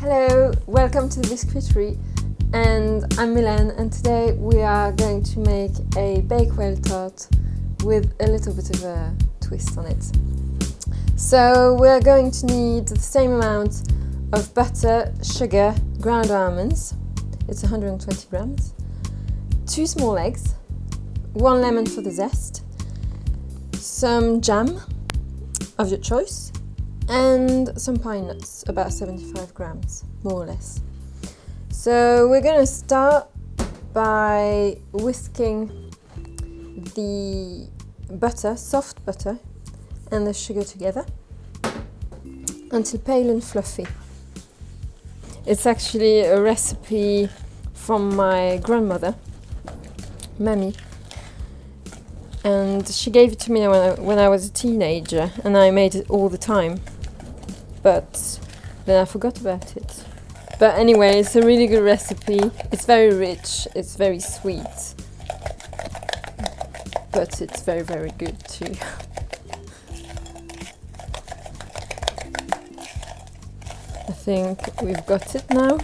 Hello, welcome to the Biscuiterie, and I'm Milan, and today we are going to make a Bakewell Tart with a little bit of a twist on it. So we're going to need the same amount of butter, sugar, ground almonds, it's 120 grams, 2 small eggs, 1 lemon for the zest, some jam of your choice, and some pine nuts, about 75 grams, more or less. So we're going to start by whisking the butter, soft butter, and the sugar together until pale and fluffy. It's actually a recipe from my grandmother, Mammy, and she gave it to me when I was a teenager, and I made it all the time. But then I forgot about it. But anyway, it's a really good recipe. It's very rich, it's very sweet, but it's very, very good too. I think we've got it now.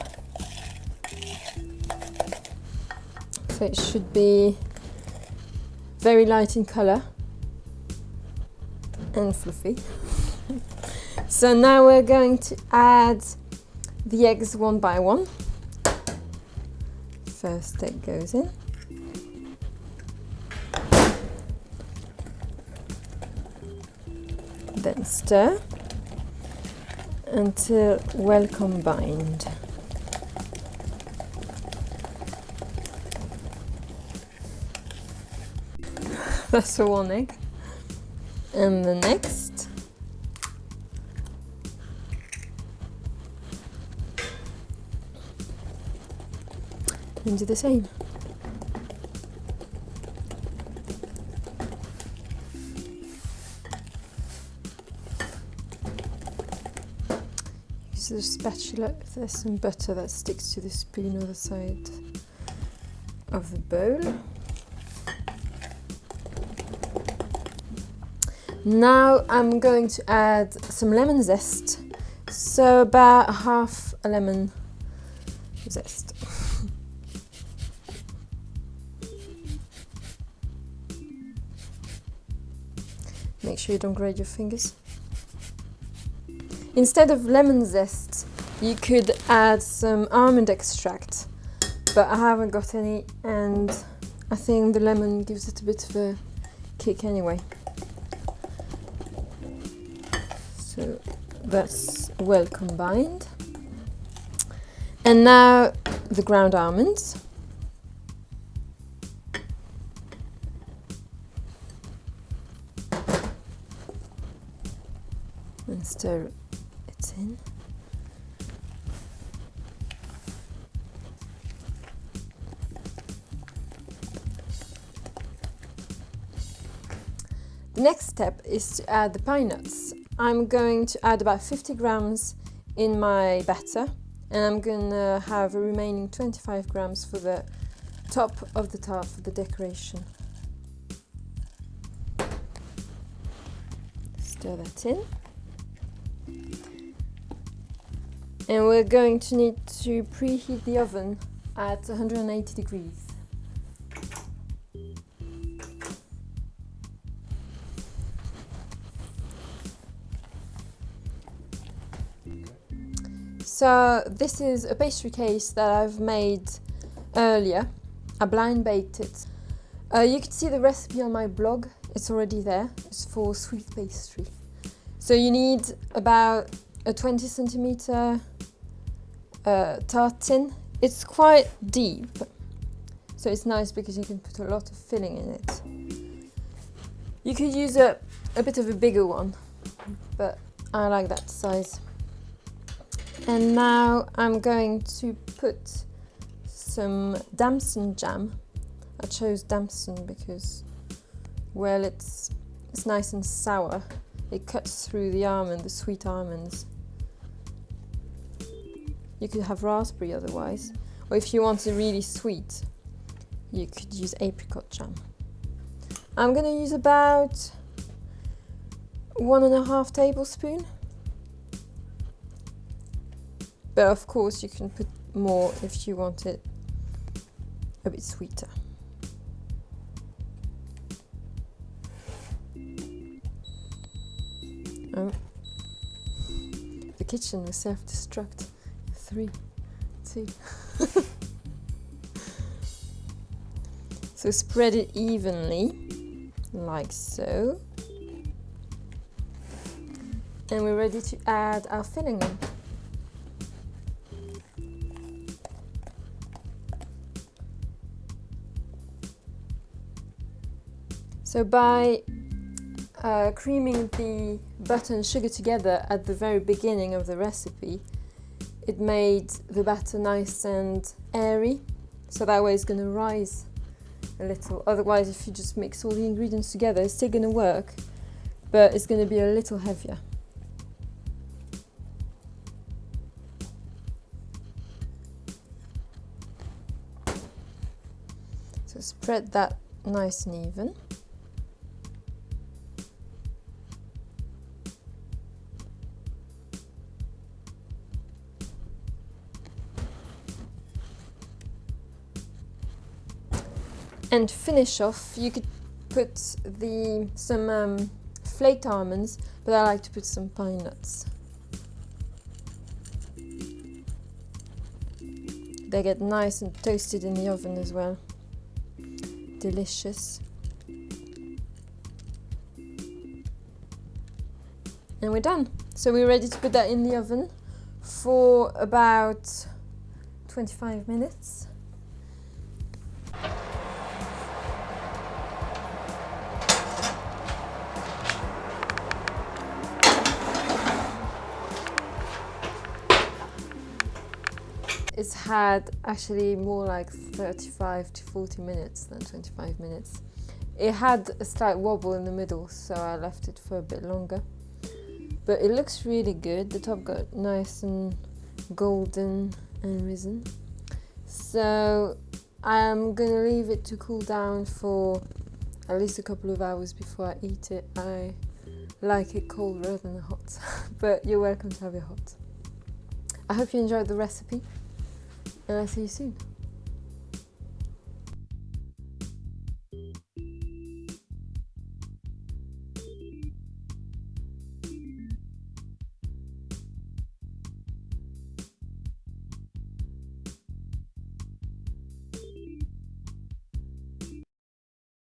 So it should be very light in colour and fluffy. So now we're going to add the eggs one by one. First egg goes in. Then stir until well combined. That's for one egg. And the next. And do the same. Use the spatula if there's some butter that sticks to the spoon or the side of the bowl. Now I'm going to add some lemon zest, so about half a lemon zest. Make sure you don't grate your fingers. Instead of lemon zest, you could add some almond extract, but I haven't got any, and I think the lemon gives it a bit of a kick anyway. So that's well combined. And now the ground almonds. And stir it in. The next step is to add the pine nuts. I'm going to add about 50 grams in my batter, and I'm going to have a remaining 25 grams for the top of the tart for the decoration. Stir that in. And we're going to need to preheat the oven at 180 degrees. So this is a pastry case that I've made earlier. I blind baked it. You can see the recipe on my blog. It's already there. It's for sweet pastry. So you need about a 20 centimeter tart tin. It's quite deep, so it's nice because you can put a lot of filling in it. You could use a bit of a bigger one, but I like that size. And now I'm going to put some damson jam. I chose damson because, well, it's nice and sour. It cuts through the almond, the sweet almonds. You could have raspberry otherwise, or if you want it really sweet, you could use apricot jam. I'm going to use about 1.5 tablespoons. But of course you can put more if you want it a bit sweeter. Oh. The kitchen will self-destruct. 3, 2. So spread it evenly, like so. And we're ready to add our filling in. So by creaming the butter and sugar together at the very beginning of the recipe, it made the batter nice and airy, so that way it's going to rise a little. Otherwise, if you just mix all the ingredients together, it's still going to work, but it's going to be a little heavier. So spread that nice and even. And to finish off, you could put some flaked almonds, but I like to put some pine nuts. They get nice and toasted in the oven as well. Delicious. And we're done. So we're ready to put that in the oven for about 25 minutes. It's had actually more like 35 to 40 minutes than 25 minutes. It had a slight wobble in the middle, so I left it for a bit longer. But it looks really good. The top got nice and golden and risen. So I'm gonna leave it to cool down for at least a couple of hours before I eat it. I like it cold rather than hot, but you're welcome to have it hot. I hope you enjoyed the recipe, and I'll see you soon.